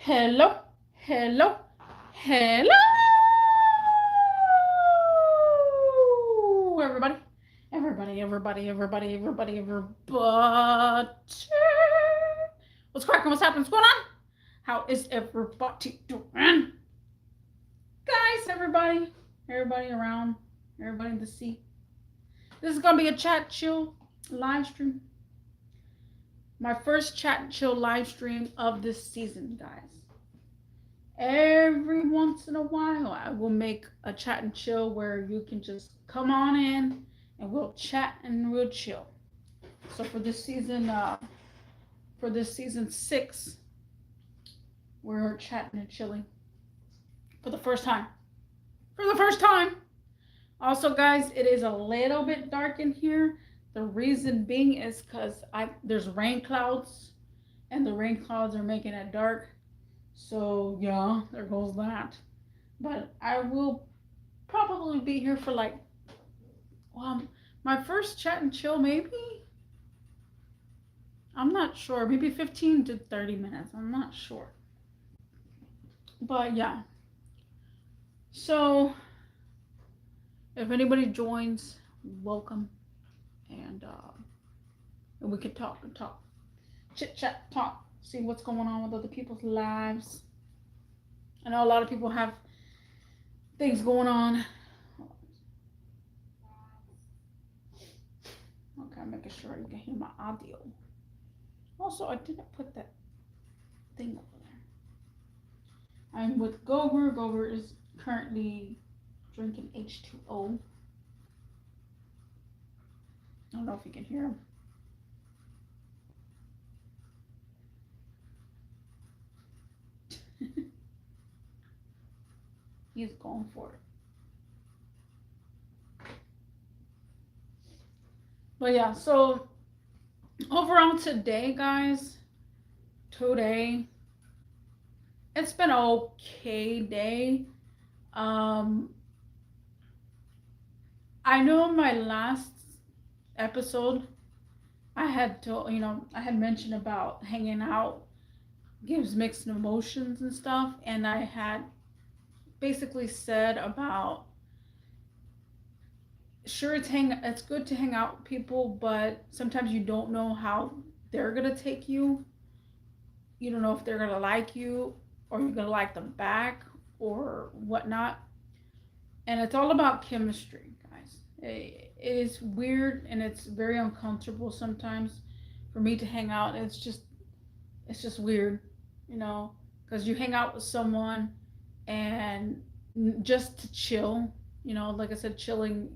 Hello, hello, hello, everybody. Everybody. What's cracking? What's happening? What's going on? How is everybody doing? Guys, everybody around, everybody in the sea. This is gonna be a chat chill live stream. My first chat and chill live stream of this season, guys. Every once in a while, I will make a chat and chill where you can just come on in and we'll chat and we'll chill. So for this season 6, we're chatting and chilling for the first time. For the first time. Also, guys, it is a little bit dark in here. The reason being is because there's rain clouds, and the rain clouds are making it dark. So yeah, there goes that. But I will probably be here for like, my first chat and chill maybe. I'm not sure. Maybe 15 to 30 minutes. I'm not sure. But yeah. So if anybody joins, welcome, and we can talk and talk, chit chat, talk, see what's going on with other people's lives. I know a lot of people have things going on. Okay, I'm making sure you can hear my audio. Also, I didn't put that thing over there. I'm with Gober. Gober is currently drinking H2O. I don't know if you can hear him. He's going for it. But yeah, so overall today, guys, it's been an okay day. I know in my last episode, I had mentioned about hanging out gives mixed emotions and stuff, and I had basically said about sure it's good to hang out with people, but sometimes you don't know how they're gonna take you. You don't know if they're gonna like you or you're gonna like them back or whatnot. And it's all about chemistry, guys. It is weird and it's very uncomfortable sometimes for me to hang out. It's just weird, because you hang out with someone and just to chill, like I said, chilling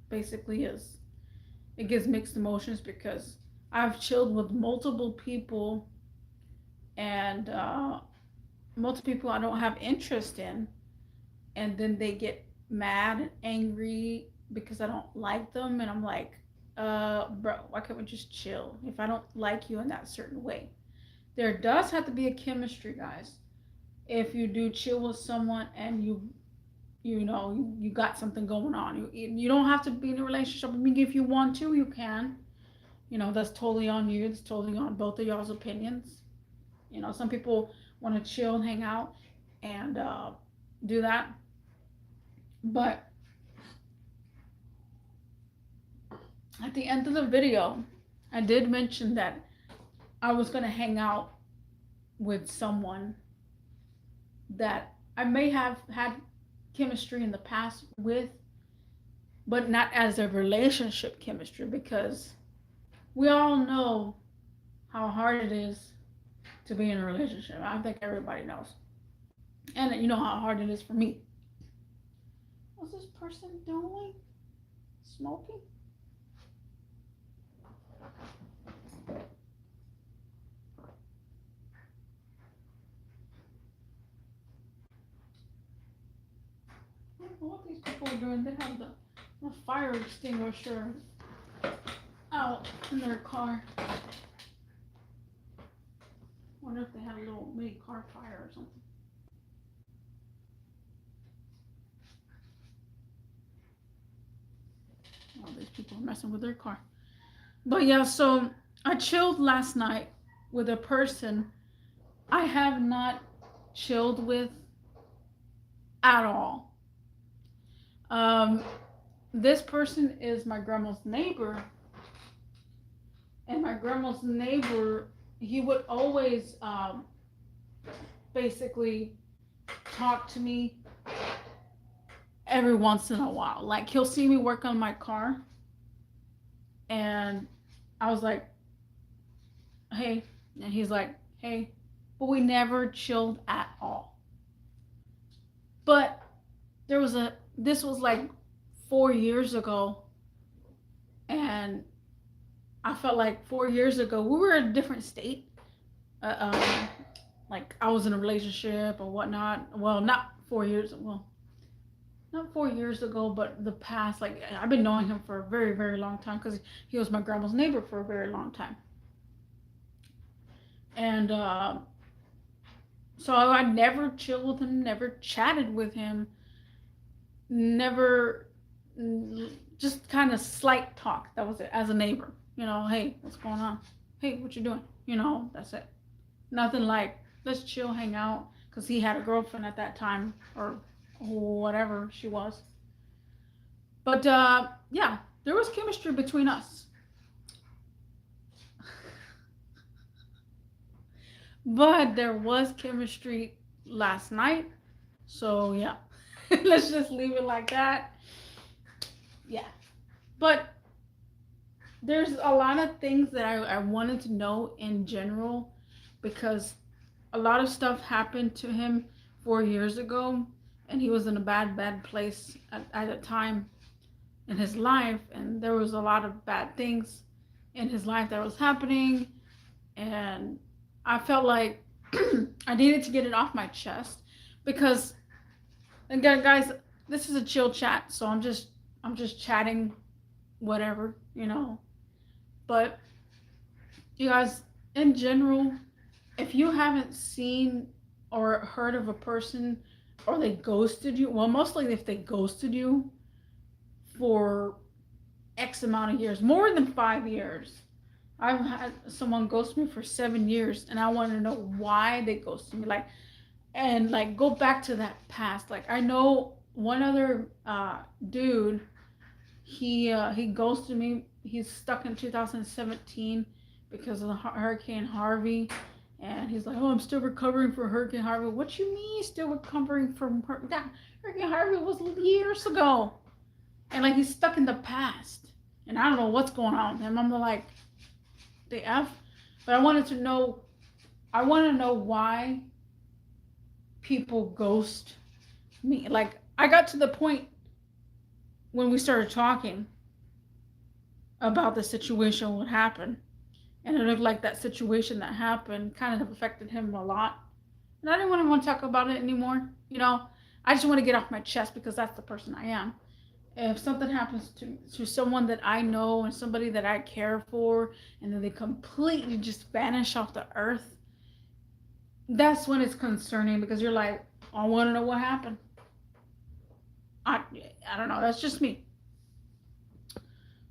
basically it gives mixed emotions because I've chilled with multiple people and multiple people I don't have interest in, and then they get mad and angry because I don't like them, and I'm like, bro, why can't we just chill if I don't like you in that certain way? There does have to be a chemistry, guys. If you do chill with someone and you got something going on, you don't have to be in a relationship. I mean, if you want to, you can. That's totally on you. It's totally on both of y'all's opinions. Some people want to chill and hang out and do that. But at the end of the video, I did mention that I was going to hang out with someone that I may have had chemistry in the past with, but not as a relationship chemistry, because we all know how hard it is to be in a relationship. I think everybody knows. And you know how hard it is for me. What's this person doing? Smoking? I don't know what these people are doing. They have the fire extinguisher out in their car. Wonder if they had a little mini car fire or something. Oh, these people are messing with their car. But yeah, so I chilled last night with a person I have not chilled with at all. Um, this person is my grandma's neighbor, and my grandma's neighbor, he would always basically talk to me every once in a while. Like he'll see me work on my car, and I was like, "Hey," and he's like, "Hey," but we never chilled at all. But there was a this was like 4 years ago, and I felt like 4 years ago we were in a different state. Uh, um, like I was in a relationship or whatnot. Well, not 4 years. Well, not 4 years ago, but the past. Like I've been knowing him for a very, very long time because he was my grandma's neighbor for a very long time. And so I never chilled with him, never chatted with him, never just kind of slight talk. That was it as a neighbor. Hey, what's going on? Hey, what you doing? That's it. Nothing like let's chill, hang out, because he had a girlfriend at that time or whatever she was. But yeah, there was chemistry between us. But there was chemistry last night. So yeah, let's just leave it like that. Yeah. But there's a lot of things that I wanted to know in general because a lot of stuff happened to him 4 years ago, and he was in a bad place at a time in his life, and there was a lot of bad things in his life that was happening, and I felt like I needed to get it off my chest because, again, guys, this is a chill chat, so I'm just chatting, whatever. But you guys, in general, if you haven't seen or heard of a person or they ghosted you, well, mostly if they ghosted you for X amount of years, more than 5 years. I've had someone ghost me for 7 years, and I want to know why they ghosted me. And go back to that past. Like I know one other dude. He ghosted me. He's stuck in 2017 because of the Hurricane Harvey, and he's like, "Oh, I'm still recovering from Hurricane Harvey." What you mean, still recovering from Hurricane Harvey was years ago, and like he's stuck in the past, and I don't know what's going on with him. I'm like, the f, but I wanted to know. I want to know why people ghost me. Like I got to the point when we started talking about the situation, what happened, and it looked like that situation that happened kind of affected him a lot. And I didn't want to talk about it anymore. I just want to get off my chest because that's the person I am. If something happens to someone that I know and somebody that I care for, and then they completely just vanish off the earth, that's when it's concerning because you're like, I want to know what happened. I don't know. That's just me.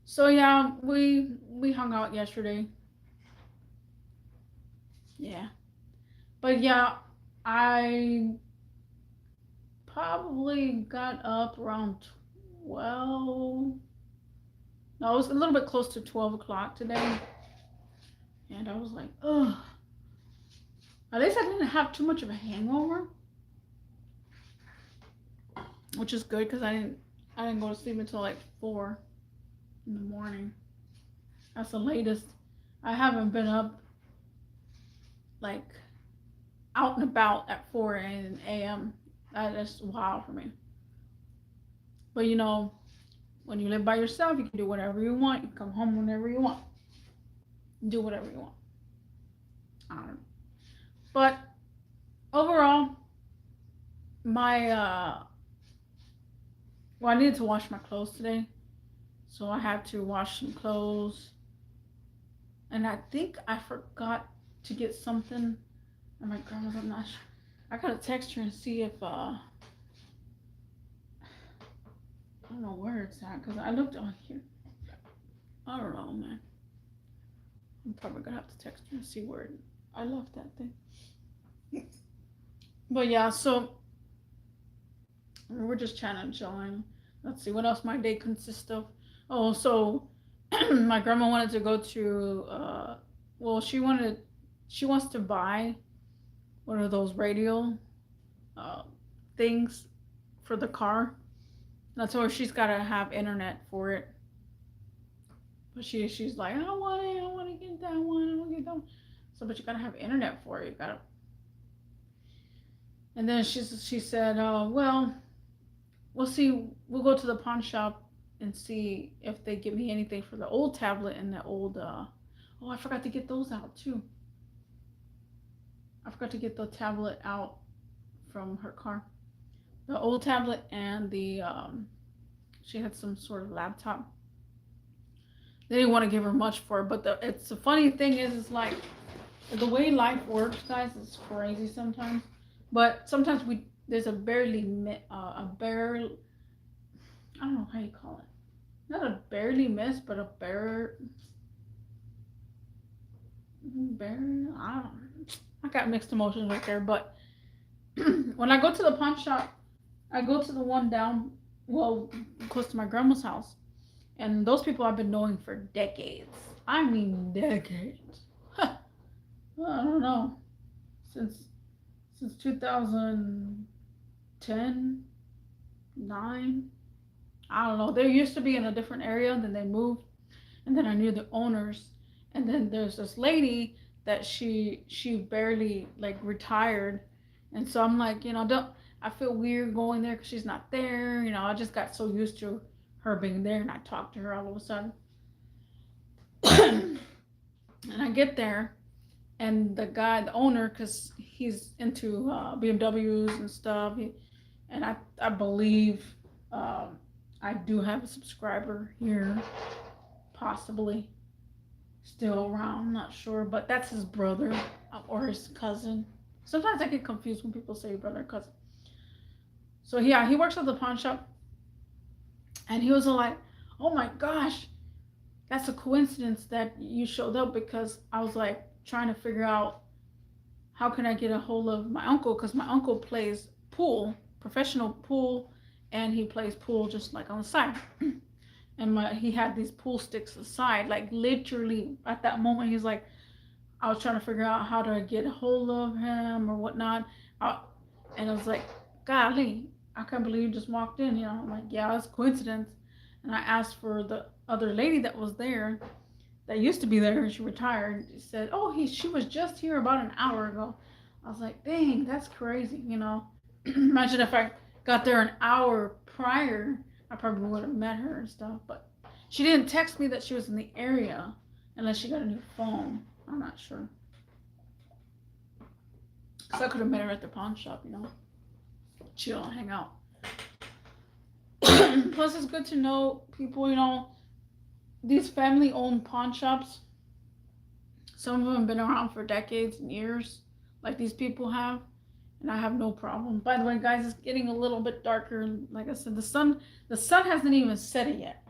So yeah, we hung out yesterday. Yeah, but yeah, I probably got up around 12. No, it was a little bit close to 12 o'clock today, and I was like, ugh. At least I didn't have too much of a hangover, which is good because I didn't go to sleep until like 4 in the morning. That's the latest. I haven't been up like out and about at 4 a.m. That's wild for me. But when you live by yourself, you can do whatever you want. You can come home whenever you want. Do whatever you want. I don't know. But overall, my well, I needed to wash my clothes today, so I had to wash some clothes, and I think I forgot to get something at my grandma's. I'm not sure. I gotta text her and see if I don't know where it's at because I looked on here. I don't know, man. I'm probably gonna have to text her and see where I left that thing. But yeah, so we're just chatting and chilling. Let's see what else my day consists of. Oh, so my grandma wanted to go to well, she wants to buy one of those radio uh things for the car. And I told her she's gotta have internet for it. But she's like, I want to get that one, I want to get that one. So but you gotta have internet for it. You gotta. And then she said, well, we'll see. We'll go to the pawn shop and see if they give me anything for the old tablet and the old. Oh, I forgot to get those out too. I forgot to get the tablet out from her car. The old tablet and the she had some sort of laptop. They didn't want to give her much for it, but it's the funny thing is, it's like the way life works, guys. It's crazy sometimes, but sometimes we there's a bare I don't know how you call it. Not a barely miss, but a bare. I got mixed emotions right there. But when I go to the pawn shop, I go to the one down, well, close to my grandma's house, and those people I've been knowing for decades. I mean decades. I don't know, since 2010, 9. I don't know. They used to be in a different area, and then they moved, and then I knew the owners. And then there's this lady that she barely like retired, and so I'm like, don't I feel weird going there because she's not there. I just got so used to her being there, and I talked to her all of a sudden. And I get there, and the owner, because he's into BMWs and stuff, and I believe I do have a subscriber here, possibly still around. I'm not sure, but that's his brother or his cousin. Sometimes I get confused when people say brother or cousin. So yeah, he works at the pawn shop, and he was like, "Oh my gosh, that's a coincidence that you showed up," because I was like trying to figure out how can I get a hold of my uncle, because my uncle plays pool, professional pool, and he plays pool just like on the side. And he had these pool sticks aside, like literally at that moment. He's like, I was trying to figure out how to get a hold of him or whatnot. And I was like, golly, I can't believe you just walked in. I'm like, yeah, it's a coincidence. And I asked for the other lady that was there, that used to be there, and she retired. She said, oh, she was just here about an hour ago. I was like, dang, that's crazy. Imagine if I got there an hour prior, I probably would have met her and stuff. But she didn't text me that she was in the area unless she got a new phone. I'm not sure. So I could have met her at the pawn shop, chill and hang out. Plus, it's good to know people, these family owned pawn shops. Some of them have been around for decades and years, like these people have. And I have no problem. By the way, guys, it's getting a little bit darker. Like I said, the sun hasn't even set it yet.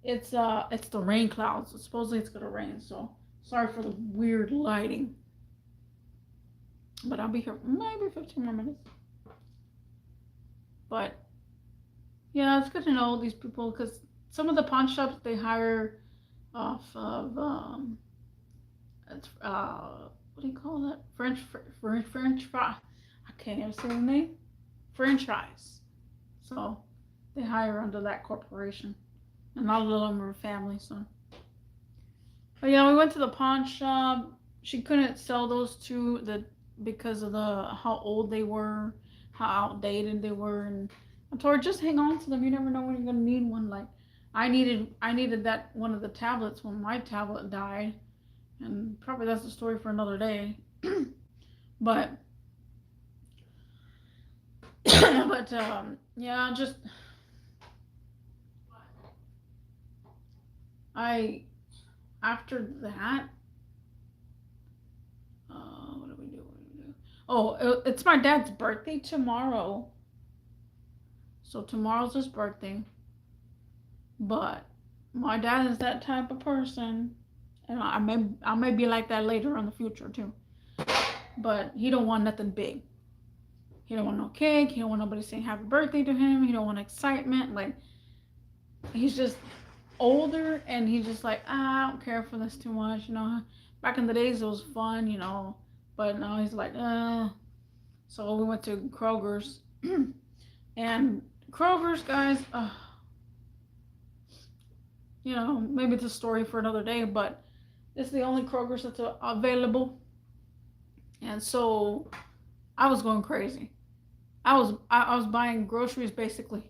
It's the rain clouds. Supposedly it's gonna rain, so sorry for the weird lighting. But I'll be here maybe 15 more minutes. But yeah, it's good to know these people, because some of the pawn shops, they hire off of what do you call that? French fry. I can't even say the name. Franchise. So they hire under that corporation, and not a lot of them are family. So, but yeah, we went to the pawn shop. She couldn't sell those two because of how old they were, how outdated they were, and I told her, just hang on to them. You never know when you're gonna need one. Like I needed that one of the tablets when my tablet died, and probably that's a story for another day. But yeah, just after that, what do we do? Oh, it's my dad's birthday tomorrow. So tomorrow's his birthday. But my dad is that type of person, and I may be like that later in the future too. But he don't want nothing big. He don't want no cake. He don't want nobody saying happy birthday to him. He don't want excitement. Like, he's just older, and he's just like, I don't care for this too much. Back in the days it was fun, but now he's like, So we went to Kroger's, and Kroger's, guys, maybe it's a story for another day, but it's the only Kroger's that's available. And so I was going crazy. I was buying groceries, basically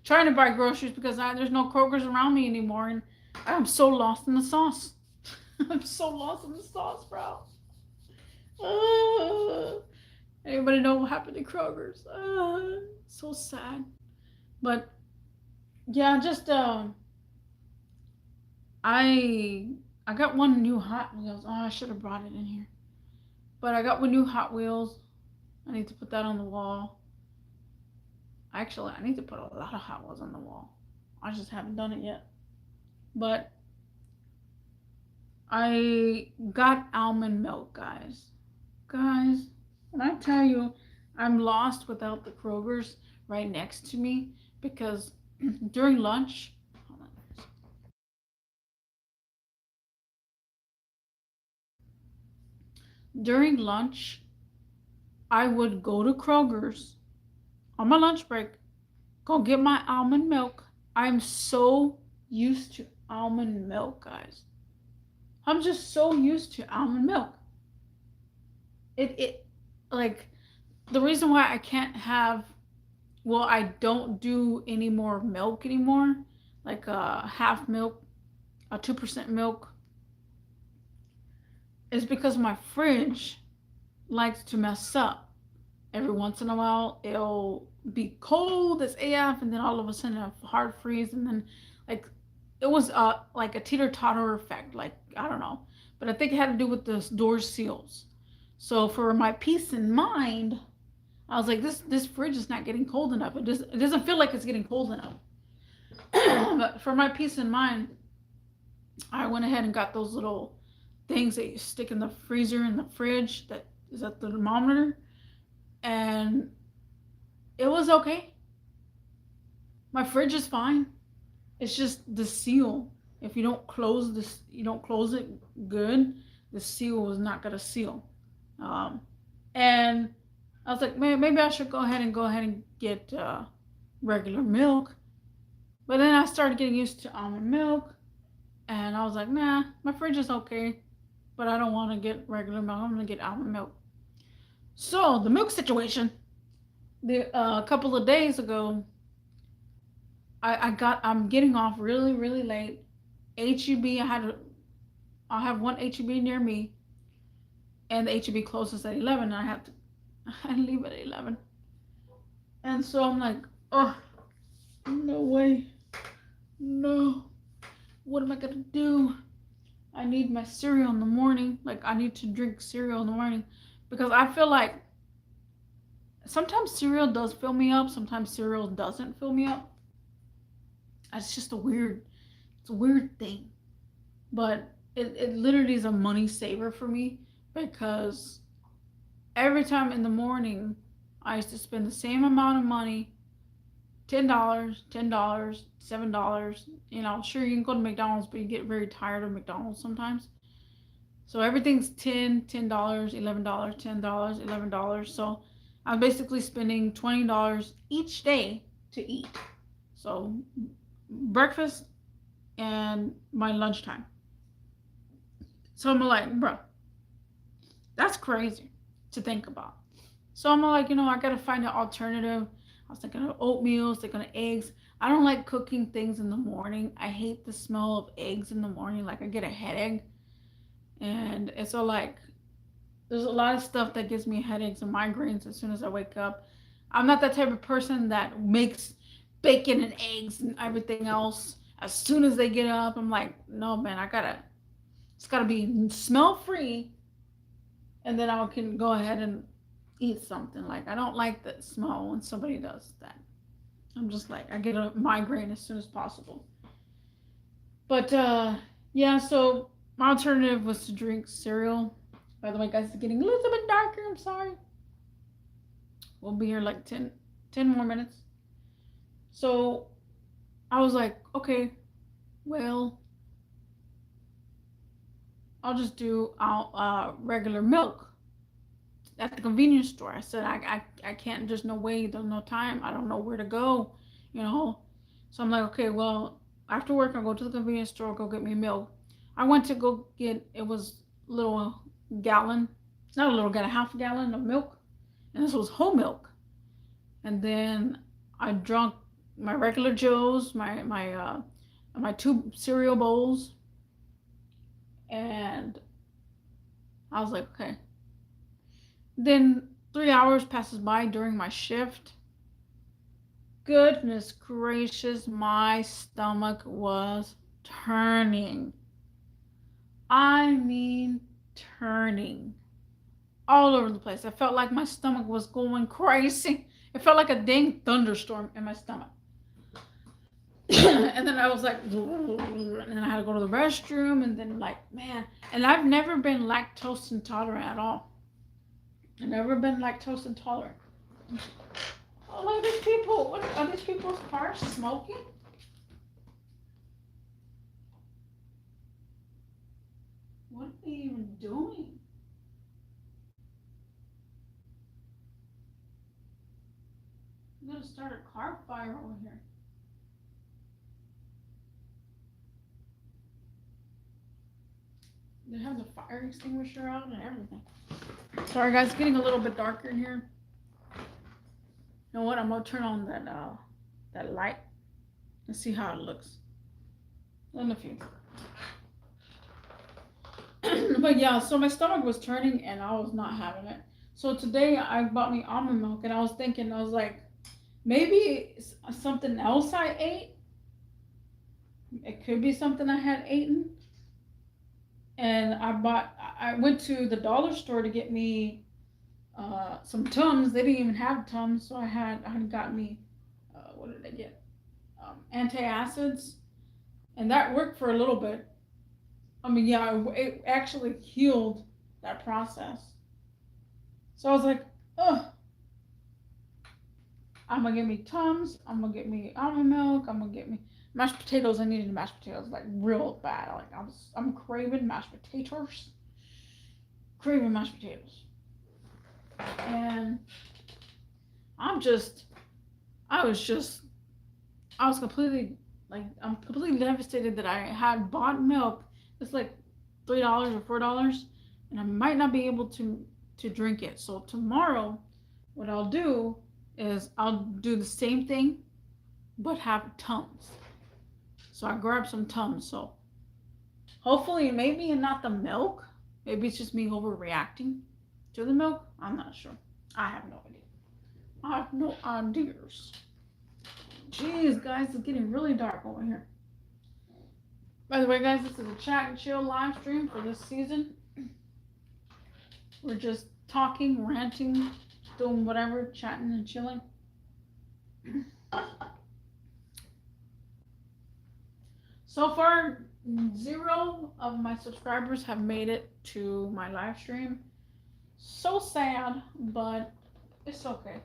trying to buy groceries because there's no Kroger's around me anymore, and I'm so lost in the sauce. I'm so lost in the sauce, bro. Anybody know what happened to Kroger's? So sad. But yeah, just I got one new Hot Wheels. Oh, I should have brought it in here. But I got one new Hot Wheels. I need to put that on the wall. Actually, I need to put a lot of Hot Wheels on the wall. I just haven't done it yet. But I got almond milk, guys. Guys, when I tell you I'm lost without the Kroger's right next to me, because during lunch, I would go to Kroger's on my lunch break, go get my almond milk. I'm so used to almond milk, guys. I'm just so used to almond milk. It like, the reason why I can't have, well, I don't do any more milk anymore, like half milk, a 2% milk, is because my fridge likes to mess up. Every once in a while, it'll be cold as AF, and then all of a sudden a hard freeze, and then like it was like a teeter-totter effect. Like, I don't know, but I think it had to do with the door seals. So for my peace of mind, I was like, this fridge is not getting cold enough. It doesn't feel like it's getting cold enough. But for my peace of mind, I went ahead and got those little things that you stick in the freezer and the fridge that is at the thermometer, and it was okay. My fridge is fine. It's just the seal. If you don't close this, you don't close it good, the seal is not gonna seal. And I was like, maybe I should go ahead and get regular milk. But then I started getting used to almond milk, and I was like, nah, my fridge is okay, but I don't want to get regular milk. I'm gonna get almond milk. So the milk situation, a couple of days ago, I'm getting off really, really late. HEB, I have one HEB near me, and the HEB closes at 11, and I leave at 11. And so I'm like, oh, no way. No. What am I gonna do? I need my cereal in the morning. Like, I need to drink cereal in the morning, because I feel like sometimes cereal does fill me up, sometimes cereal doesn't fill me up. It's just it's a weird thing. But it literally is a money saver for me, because every time in the morning I used to spend the same amount of money, $10, $7. Sure, you can go to McDonald's, but you get very tired of McDonald's sometimes. So everything's $10, $11, $10, $11. So I'm basically spending $20 each day to eat. So breakfast and my lunchtime. So I'm like, bro, that's crazy to think about. So I'm like, I gotta find an alternative. I was thinking of oatmeal, thinking of eggs. I don't like cooking things in the morning. I hate the smell of eggs in the morning. Like, I get a headache. And it's so, like, there's a lot of stuff that gives me headaches and migraines as soon as I wake up. I'm not that type of person that makes bacon and eggs and everything else as soon as they get up. I'm like, no, man, it's gotta be smell free, and then I can go ahead and eat something. Like, I don't like the smell when somebody does that. I'm just like, I get a migraine as soon as possible. But yeah, so my alternative was to drink cereal. By the way, guys, it's getting a little bit darker. I'm sorry. We'll be here like 10 more minutes. So I was like, okay, well, I'll just do regular milk at the convenience store. I said, I can't, there's no way, there's no time. I don't know where to go, you know. So I'm like, okay, well, after work, I'll go to the convenience store, go get me milk. I went to go get, it was a little gallon, not a little gallon, half a gallon of milk. And this was whole milk. And then I drunk my regular Joes, my two cereal bowls, and I was like, okay. Then 3 hours passes by during my shift. Goodness gracious, my stomach was turning. I mean, turning all over the place. I felt like my stomach was going crazy. It felt like a dang thunderstorm in my stomach. And then I was like, and then I had to go to the restroom, and then like, man, and I've never been lactose intolerant at all. I've never been lactose intolerant. Oh, look at these people. What are these people's cars smoking? What are they even doing? I'm gonna start a car fire over here. They have the fire extinguisher out and everything. Sorry guys, it's getting a little bit darker in here. You know what? I'm gonna turn on that light and see how it looks in a few. But yeah, so my stomach was turning and I was not having it. So today I bought me almond milk, and I was thinking, I was like, maybe it's something else I ate. It could be something I had eaten. And I went to the dollar store to get me some Tums. They didn't even have Tums, so I had got me what did I get? Antacids, and that worked for a little bit. I mean, yeah, it actually healed that process. So I was like, oh, I'm gonna get me Tums. I'm gonna get me almond milk. I'm gonna get me mashed potatoes. I needed mashed potatoes like real bad. Like I'm craving mashed potatoes. Craving mashed potatoes. And I'm just, I was just, I was completely, like, I'm completely devastated that I had bought milk. It's like $3 or $4, and I might not be able to drink it. So tomorrow, what I'll do is I'll do the same thing, but have Tums. So I grabbed some Tums. So hopefully, maybe not the milk. Maybe it's just me overreacting to the milk. I'm not sure. I have no idea. I have no ideas. Jeez, guys, it's getting really dark over here. By the way, guys, this is a chat and chill live stream for this season. We're just talking, ranting, doing whatever, chatting and chilling. So far, 0 of my subscribers have made it to my live stream. So sad, but it's okay.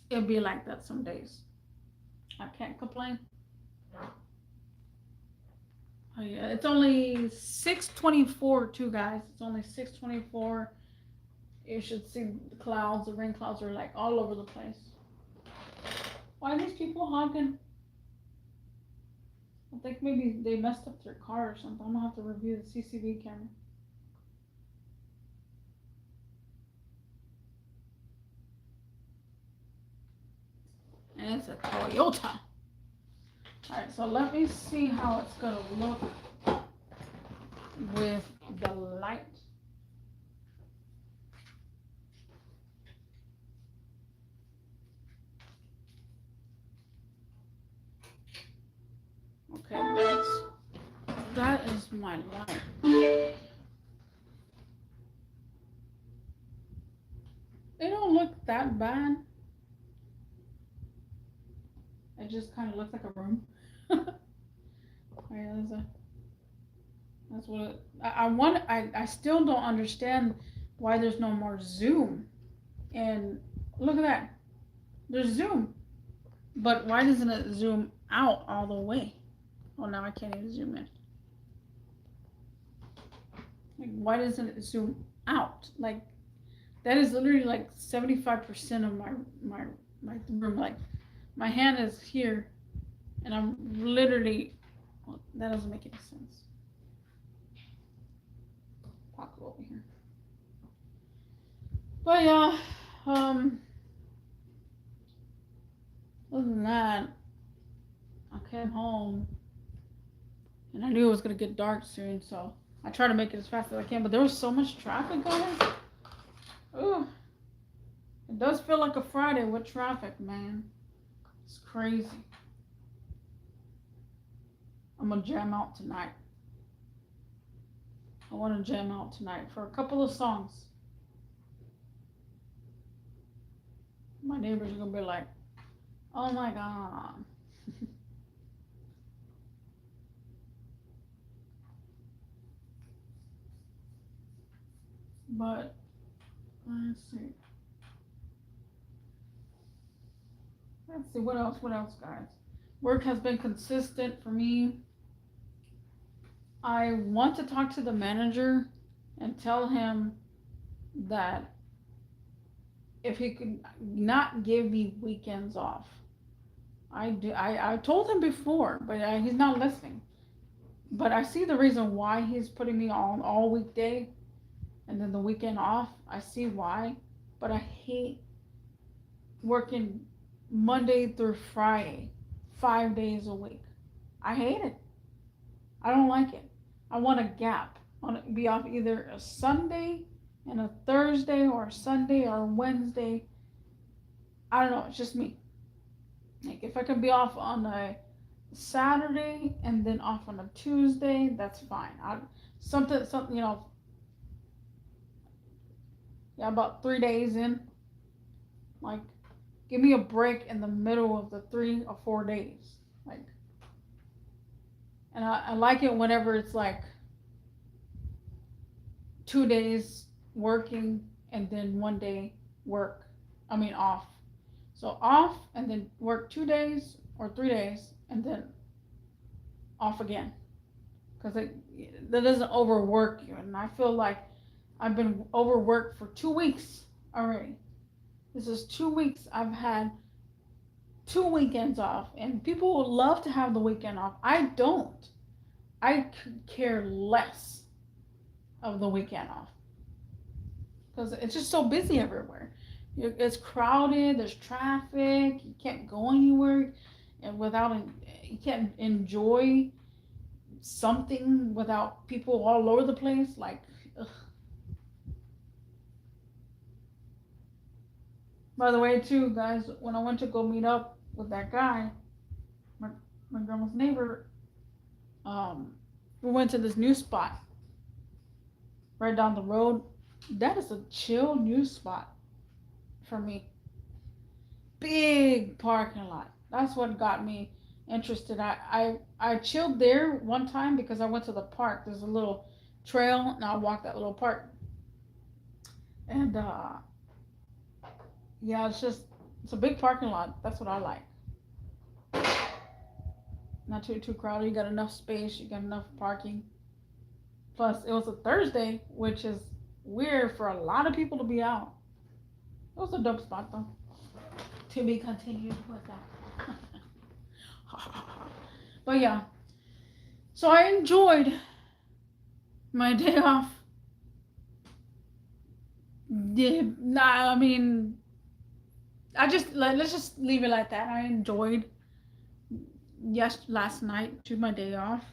It'll be like that some days. I can't complain. Oh yeah, it's only 6:24 too, guys. It's only 6:24. You should see the clouds. The rain clouds are like all over the place. Why are these people honking? I think maybe they messed up their car or something. I'm gonna have to review the CCTV camera. And it's a Toyota. Alright, so let me see how it's gonna look with the light. Okay, that is my light. They don't look that bad. It just kind of looks like a room. That's what it, I still don't understand why there's no more zoom in Look at that. There's zoom. But why doesn't it zoom out all the way? Oh, now I can't even zoom in. Like, why doesn't it zoom out? Like, that is literally like 75% of my room. Like, my hand is here, and I'm literally. Well, that doesn't make any sense. Pop it over here. But yeah, other than that, I came home, and I knew it was gonna get dark soon, so I tried to make it as fast as I can. But there was so much traffic going. Ooh, it does feel like a Friday with traffic, man. It's crazy. I'm gonna jam out tonight. I want to jam out tonight for a couple of songs. My neighbors are gonna be like, "Oh my god." But let's see. Let's see what else. What else, guys? Work has been consistent for me. I want to talk to the manager and tell him that if he could not give me weekends off. I told him before, but he's not listening. But I see the reason why he's putting me on all weekday and then the weekend off. I see why, but I hate working Monday through Friday, 5 days a week. I hate it. I don't like it. I want a gap. I want to be off either a Sunday and a Thursday, or a Sunday or a Wednesday. I don't know. It's just me. Like, if I can be off on a Saturday and then off on a Tuesday, that's fine. Something, yeah, about 3 days in. Like, give me a break in the middle of the 3 or 4 days. Like, and I like it whenever it's like 2 days working and then one day off. So off and then work 2 days or 3 days and then off again. Because that doesn't overwork you. And I feel like I've been overworked for 2 weeks already. This is 2 weeks I've had 2 weekends off. And people would love to have the weekend off. I don't. I could care less of the weekend off. Because it's just so busy everywhere. It's crowded, there's traffic, you can't go anywhere and you can't enjoy something without people all over the place. Like, ugh. By the way, too, guys, when I went to go meet up with that guy, my grandma's neighbor, we went to this new spot right down the road. That is a chill new spot for me. Big parking lot. That's what got me interested. I chilled there one time because I went to the park. There's a little trail, and I walked that little park. And yeah, it's a big parking lot. That's what I like. Not too crowded. You got enough space. You got enough parking. Plus, it was a Thursday, which is weird for a lot of people to be out. It was a dope spot though. To be continued with that. But yeah, so I enjoyed my day off. Yeah, nah, I mean, let's just leave it like that. I enjoyed last night to my day off,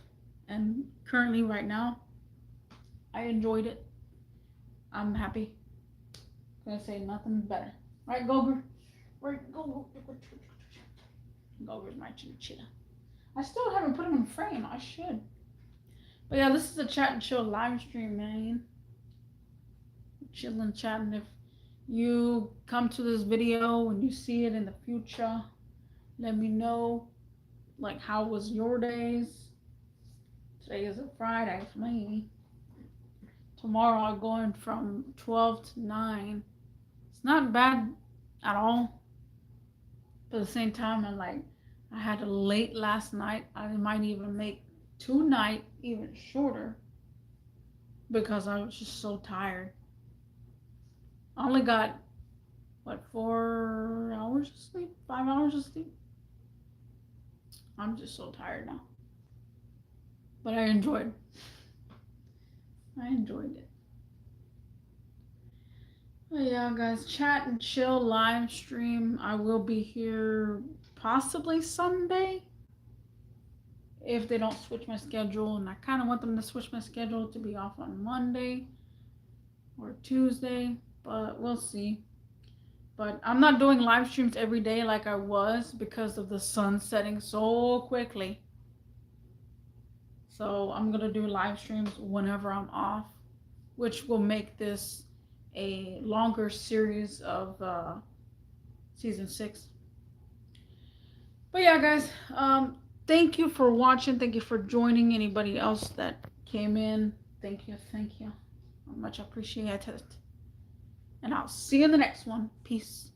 and currently right now, I enjoyed it. I'm happy. Gonna say nothing better. Right, Goger? Right, go. Goger's my chinchilla. I still haven't put him in frame. I should. But yeah, this is a chat and chill live stream, man. Chilling, chatting. If you come to this video and you see it in the future, let me know. Like, how was your days? Today is a Friday for me. Tomorrow I'm going from 12 to 9. It's not bad at all. But at the same time, I had a late last night. I might even make tonight even shorter because I was just so tired. I only got, what, 4 hours of sleep? 5 hours of sleep? I'm just so tired now. But I enjoyed it. Oh yeah, guys, chat and chill live stream. I will be here possibly Sunday if they don't switch my schedule, and I kind of want them to switch my schedule to be off on Monday or Tuesday, but we'll see. But I'm not doing live streams every day like I was because of the sun setting so quickly. So I'm gonna do live streams whenever I'm off, which will make this a longer series of season 6. But yeah, guys, thank you for watching. Thank you for joining. Anybody else that came in, thank you, thank you. Much appreciated. And I'll see you in the next one. Peace.